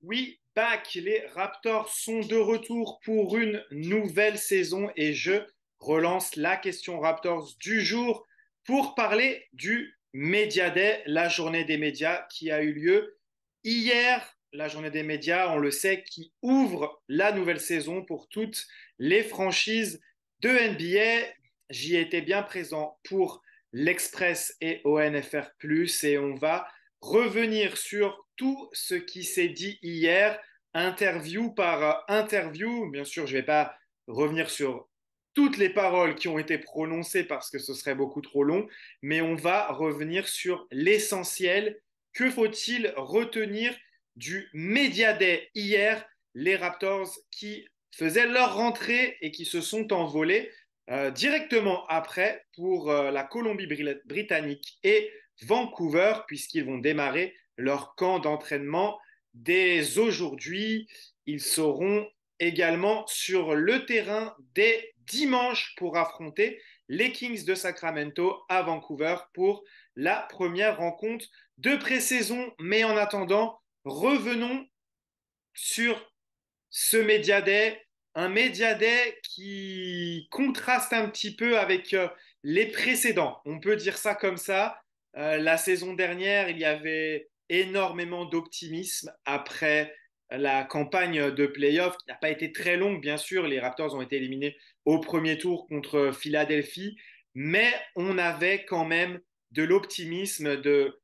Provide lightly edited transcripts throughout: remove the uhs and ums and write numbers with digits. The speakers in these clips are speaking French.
We back, les Raptors sont de retour pour une nouvelle saison et je relance la question Raptors du jour pour parler du Media Day, la journée des médias qui a eu lieu hier. La journée des médias, on le sait, qui ouvre la nouvelle saison pour toutes les franchises de NBA. J'y étais bien présent pour l'Express et ONFR+, et on va revenir sur tout ce qui s'est dit hier, interview par interview. Bien sûr, je ne vais pas revenir sur toutes les paroles qui ont été prononcées parce que ce serait beaucoup trop long, mais on va revenir sur l'essentiel. Que faut-il retenir du Media Day hier, les Raptors qui faisaient leur rentrée et qui se sont envolés directement après pour la Colombie-Britannique et Vancouver, puisqu'ils vont démarrer leur camp d'entraînement dès aujourd'hui. Ils seront également sur le terrain dès dimanche pour affronter les Kings de Sacramento à Vancouver pour la première rencontre de pré-saison. Mais en attendant, revenons sur ce Media Day, un Media Day qui contraste un petit peu avec les précédents. On peut dire ça comme ça. La saison dernière, il y avait énormément d'optimisme après la campagne de playoff qui n'a pas été très longue, bien sûr. Les Raptors ont été éliminés au premier tour contre Philadelphie, mais on avait quand même de l'optimisme de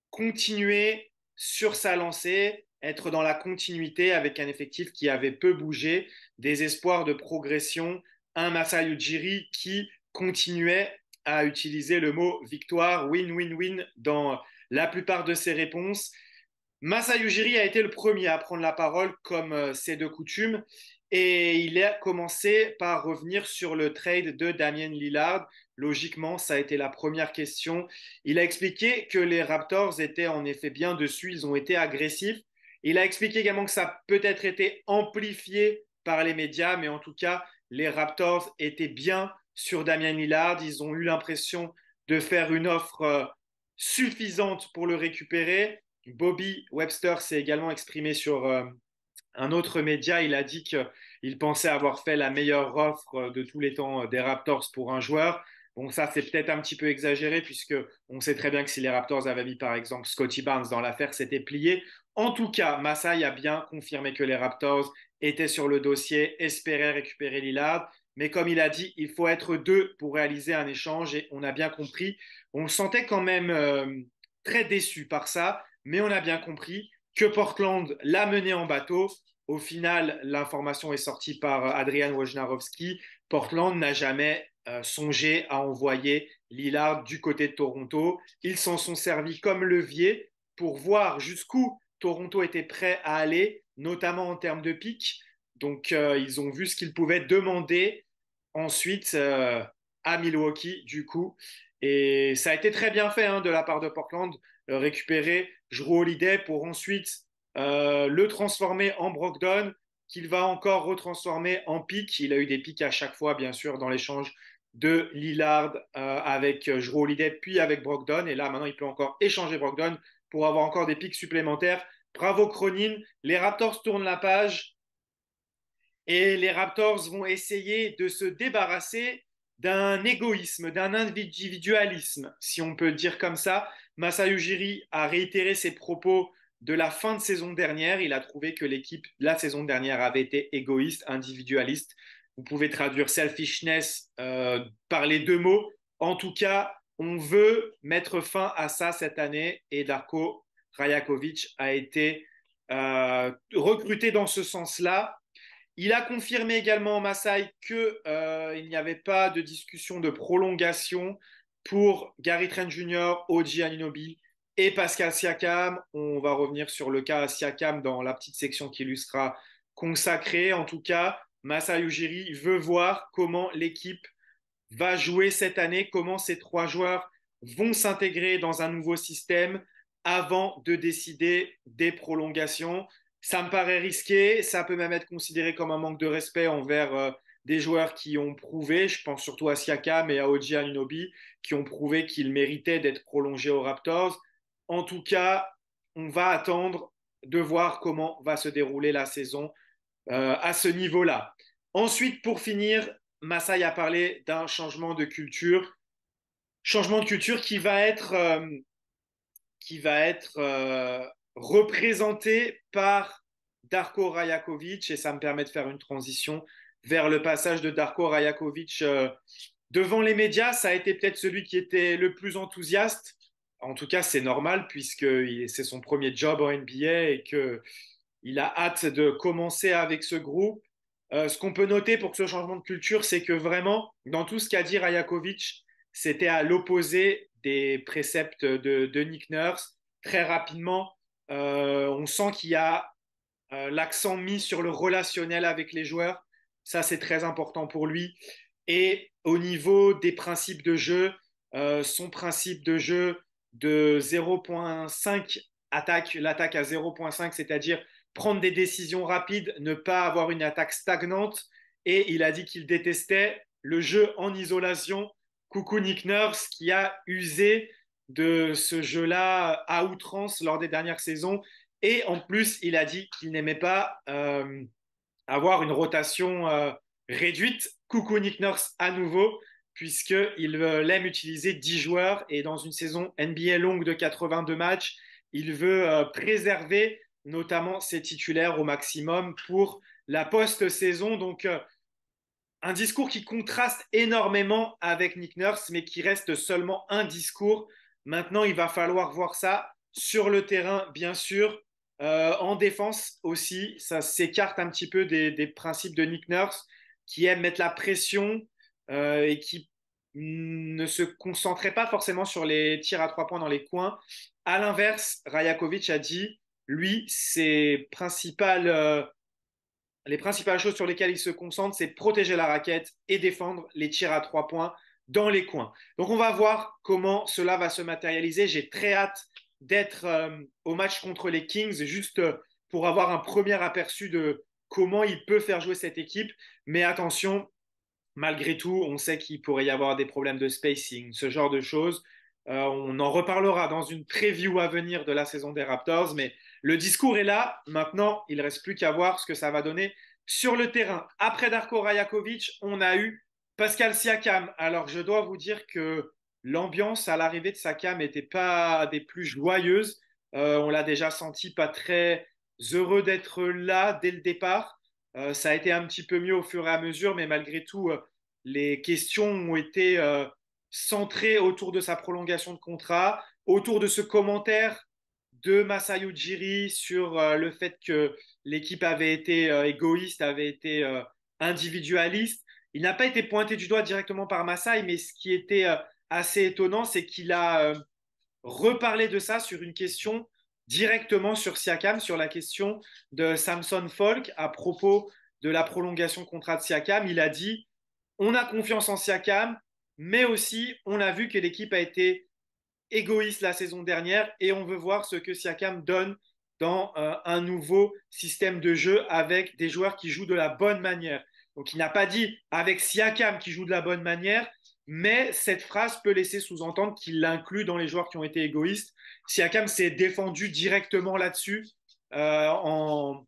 continuer sur sa lancée, être dans la continuité avec un effectif qui avait peu bougé, des espoirs de progression, un Masai Ujiri qui continuait à utiliser le mot victoire, win-win-win dans la plupart de ses réponses. Masai Ujiri a été le premier à prendre la parole comme c'est de coutume et il a commencé par revenir sur le trade de Damian Lillard. Logiquement, ça a été la première question. Il a expliqué que les Raptors étaient en effet bien dessus, ils ont été agressifs. Il a expliqué également que ça a peut-être été amplifié par les médias, mais en tout cas, les Raptors étaient bien sur Damian Lillard. Ils ont eu l'impression de faire une offre suffisante pour le récupérer. Bobby Webster s'est également exprimé sur un autre média. Il a dit qu'il pensait avoir fait la meilleure offre de tous les temps des Raptors pour un joueur. Bon, ça, c'est peut-être un petit peu exagéré puisque on sait très bien que si les Raptors avaient mis, par exemple, Scottie Barnes dans l'affaire, c'était plié. En tout cas, Masai a bien confirmé que les Raptors étaient sur le dossier, espéraient récupérer Lillard. Mais comme il a dit, il faut être deux pour réaliser un échange et on a bien compris. On le sentait quand même très déçu par ça, mais on a bien compris que Portland l'a mené en bateau. Au final, l'information est sortie par Adrian Wojnarowski. Portland n'a jamais songé à envoyer Lillard du côté de Toronto. Ils s'en sont servis comme levier pour voir jusqu'où Toronto était prêt à aller, notamment en termes de pic. Donc, ils ont vu ce qu'ils pouvaient demander ensuite à Milwaukee, du coup. Et ça a été très bien fait de la part de Portland, récupérer Jrue Holiday pour ensuite le transformer en Brogdon, qu'il va encore retransformer en pic. Il a eu des pics à chaque fois, bien sûr, dans l'échange de Lillard avec Jrue Holiday, puis avec Brogdon. Et là, maintenant, il peut encore échanger Brogdon pour avoir encore des pics supplémentaires. Bravo Cronin. Les Raptors tournent la page et les Raptors vont essayer de se débarrasser d'un égoïsme, d'un individualisme, si on peut le dire comme ça. Masai Ujiri a réitéré ses propos de la fin de saison dernière. Il a trouvé que l'équipe la saison dernière avait été égoïste, individualiste. Vous pouvez traduire selfishness par les deux mots. En tout cas, on veut mettre fin à ça cette année et Darko Rajakovic a été recruté dans ce sens-là. Il a confirmé également, Masai, qu'il n'y avait pas de discussion de prolongation pour Gary Trent Jr., OG Anunoby et Pascal Siakam. On va revenir sur le cas Siakam dans la petite section qui lui sera consacrée. En tout cas, Masai Ujiri veut voir comment l'équipe va jouer cette année, comment ces trois joueurs vont s'intégrer dans un nouveau système avant de décider des prolongations. Ça me paraît risqué, ça peut même être considéré comme un manque de respect envers des joueurs qui ont prouvé, je pense surtout à Siakam et à OG Anunoby, qui ont prouvé qu'ils méritaient d'être prolongés aux Raptors. En tout cas, on va attendre de voir comment va se dérouler la saison à ce niveau-là. Ensuite, pour finir, Masai a parlé d'un changement de culture qui va être représenté par Darko Rajakovic, et ça me permet de faire une transition vers le passage de Darko Rajakovic devant les médias. Ça a été peut-être celui qui était le plus enthousiaste. En tout cas, c'est normal puisque c'est son premier job en NBA et qu'il a hâte de commencer avec ce groupe. Ce qu'on peut noter pour ce changement de culture, c'est que vraiment, dans tout ce qu'a dit Rajakovic, c'était à l'opposé des préceptes de Nick Nurse. Très rapidement, on sent qu'il y a l'accent mis sur le relationnel avec les joueurs. Ça, c'est très important pour lui. Et au niveau des principes de jeu, son principe de jeu de 0,5 l'attaque à 0,5, c'est-à-dire prendre des décisions rapides, ne pas avoir une attaque stagnante. Et il a dit qu'il détestait le jeu en isolation. Coucou Nick Nurse qui a usé de ce jeu-là à outrance lors des dernières saisons. Et en plus, il a dit qu'il n'aimait pas avoir une rotation réduite. Coucou Nick Nurse à nouveau, puisqu'il aime utiliser 10 joueurs et dans une saison NBA longue de 82 matchs, il veut préserver notamment ses titulaires au maximum pour la post-saison. Donc, un discours qui contraste énormément avec Nick Nurse, mais qui reste seulement un discours. Maintenant, il va falloir voir ça sur le terrain, bien sûr. En défense aussi, ça s'écarte un petit peu des principes de Nick Nurse, qui aime mettre la pression et qui ne se concentrait pas forcément sur les tirs à 3 points dans les coins. À l'inverse, Rajakovic a dit, lui, les principales choses sur lesquelles il se concentre, c'est protéger la raquette et défendre les tirs à 3 points dans les coins. Donc on va voir comment cela va se matérialiser. J'ai très hâte d'être au match contre les Kings, juste pour avoir un premier aperçu de comment il peut faire jouer cette équipe. Mais attention, malgré tout, on sait qu'il pourrait y avoir des problèmes de spacing, ce genre de choses. On en reparlera dans une preview à venir de la saison des Raptors, mais le discours est là. Maintenant, il ne reste plus qu'à voir ce que ça va donner sur le terrain. Après Darko Rajakovic, on a eu Pascal Siakam. Alors, je dois vous dire que l'ambiance à l'arrivée de Siakam n'était pas des plus joyeuses. On l'a déjà senti pas très heureux d'être là dès le départ. Ça a été un petit peu mieux au fur et à mesure, mais malgré tout, les questions ont été centrées autour de sa prolongation de contrat, autour de ce commentaire de Masai Ujiri sur le fait que l'équipe avait été égoïste, avait été individualiste. Il n'a pas été pointé du doigt directement par Masai, mais ce qui était assez étonnant, c'est qu'il a reparlé de ça sur une question directement sur Siakam, sur la question de Samson Folk à propos de la prolongation de contrat de Siakam. Il a dit on a confiance en Siakam, mais aussi on a vu que l'équipe a été égoïste la saison dernière et on veut voir ce que Siakam donne dans un nouveau système de jeu avec des joueurs qui jouent de la bonne manière. Donc il n'a pas dit avec Siakam qui joue de la bonne manière, mais cette phrase peut laisser sous-entendre qu'il l'inclut dans les joueurs qui ont été égoïstes. Siakam s'est défendu directement là-dessus en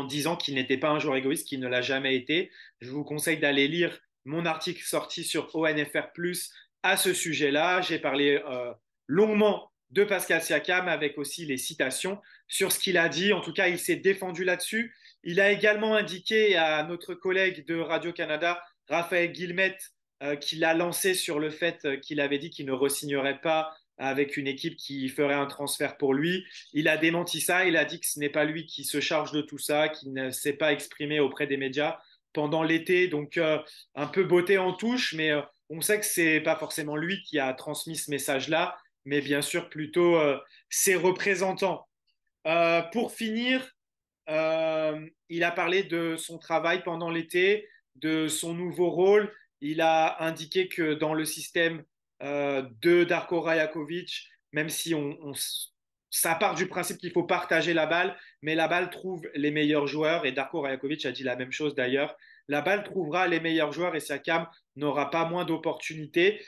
disant qu'il n'était pas un joueur égoïste, qu'il ne l'a jamais été. Je vous conseille d'aller lire mon article sorti sur ONFR+, à ce sujet-là. J'ai parlé longuement de Pascal Siakam avec aussi les citations sur ce qu'il a dit. En tout cas, il s'est défendu là-dessus. Il a également indiqué à notre collègue de Radio-Canada, Raphaël Guillemette, qu'il a lancé sur le fait qu'il avait dit qu'il ne re-signerait pas avec une équipe qui ferait un transfert pour lui. Il a démenti ça, il a dit que ce n'est pas lui qui se charge de tout ça, qu'il ne s'est pas exprimé auprès des médias pendant l'été. Donc, un peu botté en touche, mais on sait que ce n'est pas forcément lui qui a transmis ce message-là, mais bien sûr plutôt ses représentants. Pour finir, il a parlé de son travail pendant l'été, de son nouveau rôle. Il a indiqué que dans le système de Darko Rajakovic, même si ça part du principe qu'il faut partager la balle, mais la balle trouve les meilleurs joueurs, et Darko Rajakovic a dit la même chose d'ailleurs. La balle trouvera les meilleurs joueurs et Siakam n'aura pas moins d'opportunités.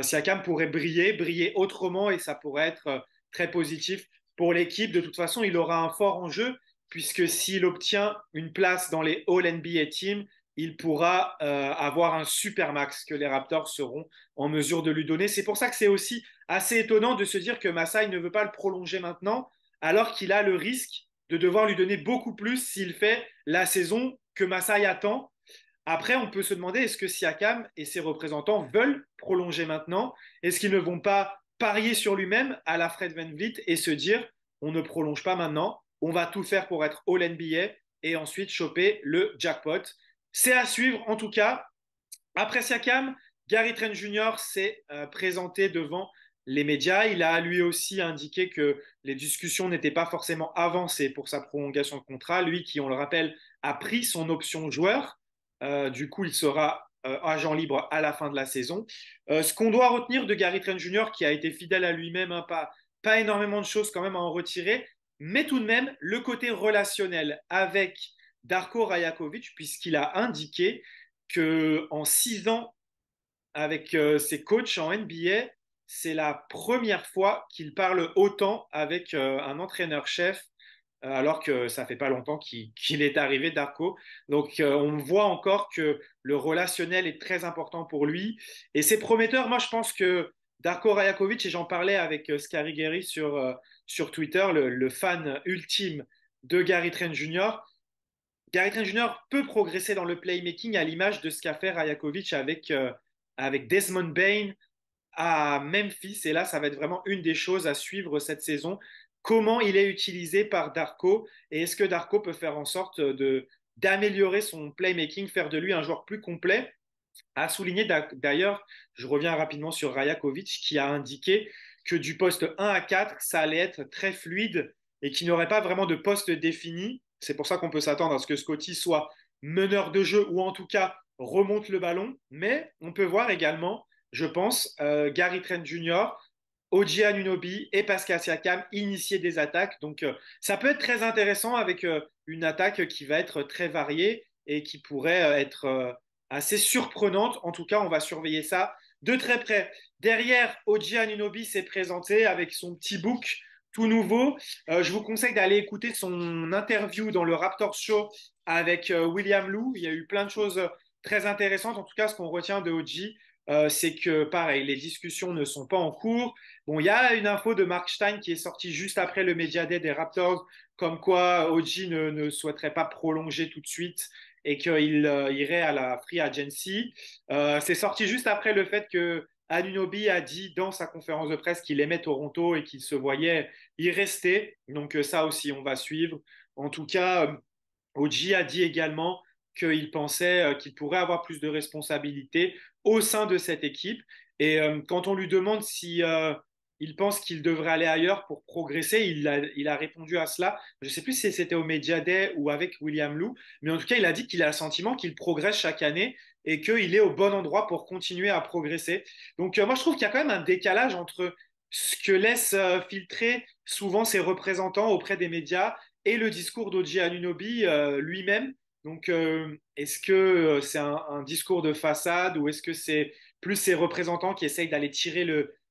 Siakam pourrait briller autrement et ça pourrait être très positif pour l'équipe. De toute façon, il aura un fort enjeu puisque s'il obtient une place dans les All-NBA Teams, il pourra avoir un super max que les Raptors seront en mesure de lui donner. C'est pour ça que c'est aussi assez étonnant de se dire que Masai ne veut pas le prolonger maintenant, alors qu'il a le risque de devoir lui donner beaucoup plus s'il fait la saison que Masai attend. Après, on peut se demander, est-ce que Siakam et ses représentants veulent prolonger maintenant? Est-ce qu'ils ne vont pas parier sur lui-même à la Fred VanVleet et se dire, on ne prolonge pas maintenant, on va tout faire pour être All NBA et ensuite choper le jackpot. C'est à suivre en tout cas. Après Siakam, Gary Trent Jr. s'est présenté devant les médias. Il a lui aussi indiqué que les discussions n'étaient pas forcément avancées pour sa prolongation de contrat. Lui qui, on le rappelle, a pris son option joueur. Du coup, il sera agent libre à la fin de la saison. Ce qu'on doit retenir de Gary Trent Jr., qui a été fidèle à lui-même, hein, pas énormément de choses quand même à en retirer, mais tout de même le côté relationnel avec Darko Rajakovic, puisqu'il a indiqué qu'en 6 ans avec ses coachs en NBA, c'est la première fois qu'il parle autant avec un entraîneur-chef, alors que ça fait pas longtemps qu'il est arrivé, Darko. Donc on voit encore que le relationnel est très important pour lui. Et c'est prometteur. Moi, je pense que Darko Rajakovic, et j'en parlais avec Scary Gary sur Twitter, le fan ultime de Gary Trent Jr., Gary Trent Jr. peut progresser dans le playmaking à l'image de ce qu'a fait Rajakovic avec Desmond Bain à Memphis. Et là, ça va être vraiment une des choses à suivre cette saison. Comment il est utilisé par Darko et est-ce que Darko peut faire en sorte d'améliorer son playmaking, faire de lui un joueur plus complet. À souligner d'ailleurs, je reviens rapidement sur Rajakovic qui a indiqué que du poste 1 à 4, ça allait être très fluide et qu'il n'y aurait pas vraiment de poste défini. C'est pour ça qu'on peut s'attendre à ce que Scotty soit meneur de jeu ou en tout cas remonte le ballon. Mais on peut voir également, je pense, Gary Trent Jr., OG Anunoby et Pascal Siakam initier des attaques. Donc ça peut être très intéressant avec une attaque qui va être très variée et qui pourrait être assez surprenante. En tout cas, on va surveiller ça de très près. Derrière, OG Anunoby s'est présenté avec son petit book tout nouveau. Je vous conseille d'aller écouter son interview dans le Raptors Show avec William Lou. Il y a eu plein de choses très intéressantes. En tout cas, ce qu'on retient de OG, c'est que, pareil, les discussions ne sont pas en cours. Bon, il y a une info de Mark Stein qui est sortie juste après le Media Day des Raptors, comme quoi OG ne souhaiterait pas prolonger tout de suite et qu'il irait à la free agency. C'est sorti juste après le fait que Anunoby a dit dans sa conférence de presse qu'il aimait Toronto et qu'il se voyait y rester. Donc ça aussi, on va suivre. En tout cas, OG a dit également qu'il pensait qu'il pourrait avoir plus de responsabilités au sein de cette équipe. Et quand on lui demande si il pense qu'il devrait aller ailleurs pour progresser, il a répondu à cela. Je ne sais plus si c'était au Media Day ou avec William Lou, mais en tout cas, il a dit qu'il a le sentiment qu'il progresse chaque année et qu'il est au bon endroit pour continuer à progresser. Donc moi, je trouve qu'il y a quand même un décalage entre ce que laissent filtrer souvent ses représentants auprès des médias et le discours d'Oji Anunoby lui-même. Donc, est-ce que c'est un discours de façade ou est-ce que c'est plus ses représentants qui essayent d'aller tirer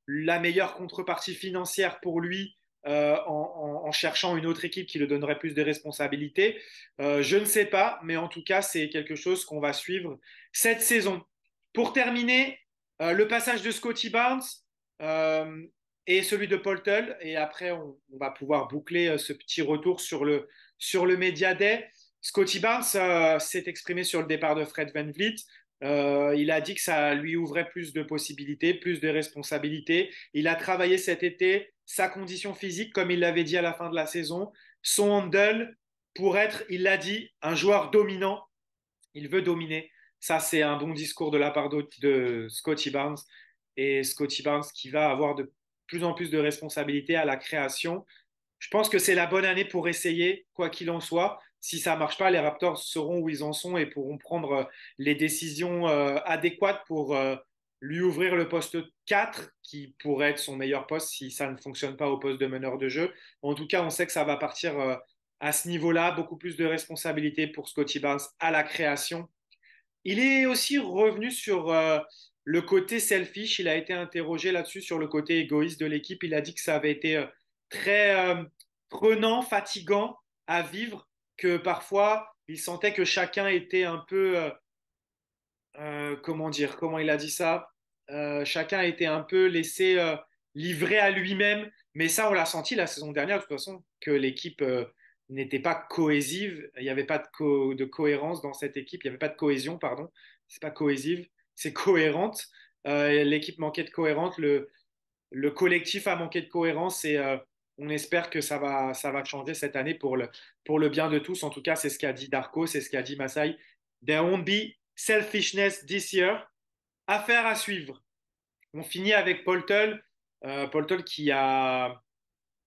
la meilleure contrepartie financière pour lui en cherchant une autre équipe qui lui donnerait plus de responsabilités? Je ne sais pas, mais en tout cas, c'est quelque chose qu'on va suivre cette saison. Pour terminer, le passage de Scotty Barnes euh, et celui de Paul Tull, et après, on va pouvoir boucler ce petit retour sur le Media Day. Scotty Barnes s'est exprimé sur le départ de Fred VanVleet. Il a dit que ça lui ouvrait plus de possibilités, plus de responsabilités. Il a travaillé cet été sa condition physique, comme il l'avait dit à la fin de la saison, son handle pour être, il l'a dit, un joueur dominant. Il veut dominer. Ça, c'est un bon discours de la part de Scotty Barnes. Et Scotty Barnes qui va avoir de plus en plus de responsabilités à la création. Je pense que c'est la bonne année pour essayer, quoi qu'il en soit. Si ça ne marche pas, les Raptors sauront où ils en sont et pourront prendre les décisions adéquates pour lui ouvrir le poste 4, qui pourrait être son meilleur poste si ça ne fonctionne pas au poste de meneur de jeu. En tout cas, on sait que ça va partir à ce niveau-là, beaucoup plus de responsabilités pour Scotty Barnes à la création. Il est aussi revenu sur le côté selfish. Il a été interrogé là-dessus sur le côté égoïste de l'équipe. Il a dit que ça avait été très prenant, fatigant à vivre, que parfois il sentait que chacun était un peu, comment dire, comment il a dit ça, chacun était un peu laissé livré à lui-même. Mais ça, on l'a senti la saison dernière, de toute façon, que l'équipe n'était pas cohésive. Il n'y avait pas de cohérence dans cette équipe. Il n'y avait pas de cohésion, pardon. C'est pas cohésive, c'est cohérente. L'équipe manquait de cohérence. Le collectif a manqué de cohérence et on espère que ça va changer cette année pour le bien de tous. En tout cas, c'est ce qu'a dit Darko, c'est ce qu'a dit Masai. There won't be selfishness this year. Affaire à suivre. On finit avec Paul Tull qui a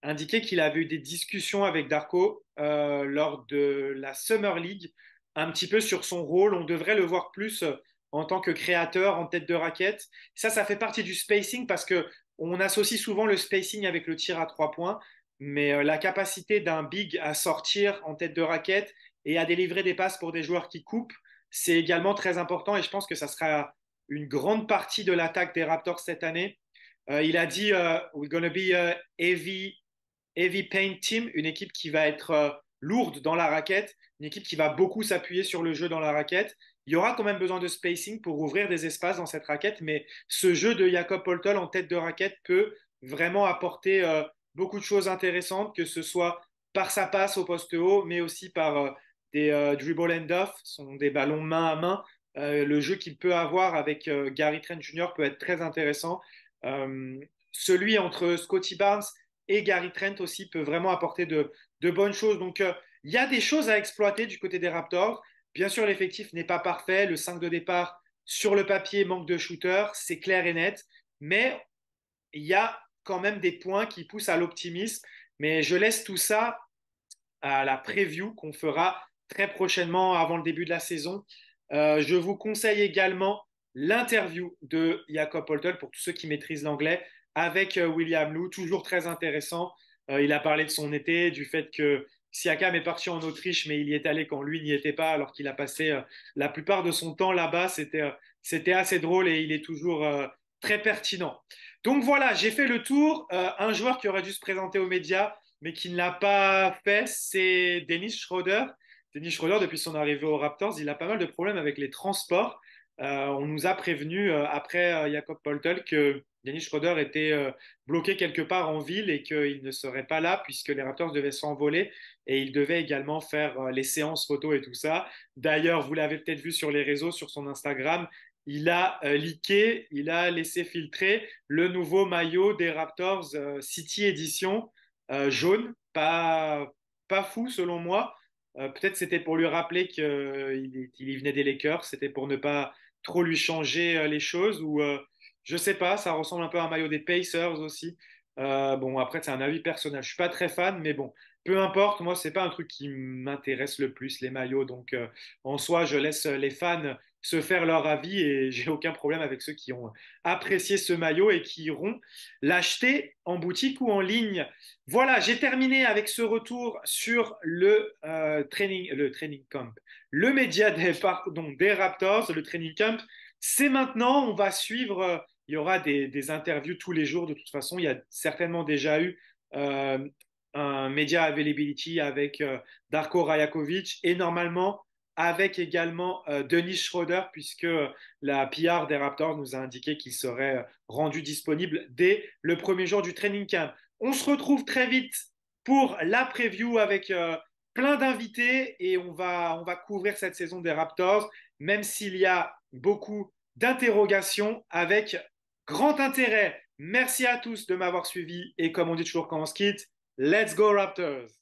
indiqué qu'il avait eu des discussions avec Darko lors de la Summer League, un petit peu sur son rôle. On devrait le voir plus en tant que créateur, en tête de raquette. Ça fait partie du spacing parce que on associe souvent le spacing avec le tir à 3 points, mais la capacité d'un big à sortir en tête de raquette et à délivrer des passes pour des joueurs qui coupent, c'est également très important et je pense que ça sera une grande partie de l'attaque des Raptors cette année. Il a dit we're gonna be a heavy paint team, une équipe qui va être lourde dans la raquette, une équipe qui va beaucoup s'appuyer sur le jeu dans la raquette. Il y aura quand même besoin de spacing pour ouvrir des espaces dans cette raquette, mais ce jeu de Jakob Poeltl en tête de raquette peut vraiment apporter beaucoup de choses intéressantes, que ce soit par sa passe au poste haut, mais aussi par des dribble and off, ce sont des ballons main à main. Le jeu qu'il peut avoir avec Gary Trent Jr. peut être très intéressant. Celui entre Scottie Barnes et Gary Trent aussi peut vraiment apporter de bonnes choses. Donc, il y a des choses à exploiter du côté des Raptors. Bien sûr, l'effectif n'est pas parfait. Le 5 de départ, sur le papier, manque de shooter. C'est clair et net. Mais il y a quand même des points qui poussent à l'optimisme. Mais je laisse tout ça à la preview qu'on fera très prochainement avant le début de la saison. Je vous conseille également l'interview de Jakob Poeltl pour tous ceux qui maîtrisent l'anglais avec William Lou, toujours très intéressant. Il a parlé de son été, du fait que Siakam est parti en Autriche, mais il y est allé quand lui n'y était pas, alors qu'il a passé la plupart de son temps là-bas. C'était assez drôle et il est toujours très pertinent. Donc voilà, j'ai fait le tour. Un joueur qui aurait dû se présenter aux médias, mais qui ne l'a pas fait, c'est Dennis Schroeder. Dennis Schroeder, depuis son arrivée aux Raptors, il a pas mal de problèmes avec les transports. On nous a prévenu après Jakob Poeltl que Dennis Schroeder était bloqué quelque part en ville et qu'il ne serait pas là puisque les Raptors devaient s'envoler et il devait également faire les séances photos et tout ça. D'ailleurs, vous l'avez peut-être vu sur les réseaux, sur son Instagram, il a leaké, il a laissé filtrer le nouveau maillot des Raptors City Edition jaune, pas fou selon moi. Peut-être c'était pour lui rappeler qu'il y venait des Lakers, c'était pour ne pas trop lui changer les choses, ou je sais pas, ça ressemble un peu à un maillot des Pacers aussi. Bon, après, c'est un avis personnel, je suis pas très fan, mais bon, peu importe, moi, c'est pas un truc qui m'intéresse le plus, les maillots, donc en soi, je laisse les fans se faire leur avis et j'ai aucun problème avec ceux qui ont apprécié ce maillot et qui iront l'acheter en boutique ou en ligne. Voilà, j'ai terminé avec ce retour sur le training camp, le média des Raptors, le training camp. C'est maintenant, on va suivre, il y aura des interviews tous les jours de toute façon. Il y a certainement déjà eu euh, un media availability avec Darko Rajakovic et normalement avec également Dennis Schroeder, puisque la PR des Raptors nous a indiqué qu'il serait rendu disponible dès le premier jour du training camp. On se retrouve très vite pour la preview avec plein d'invités et on va couvrir cette saison des Raptors, même s'il y a beaucoup d'interrogations avec grand intérêt. Merci à tous de m'avoir suivi et comme on dit toujours quand on se quitte, let's go Raptors!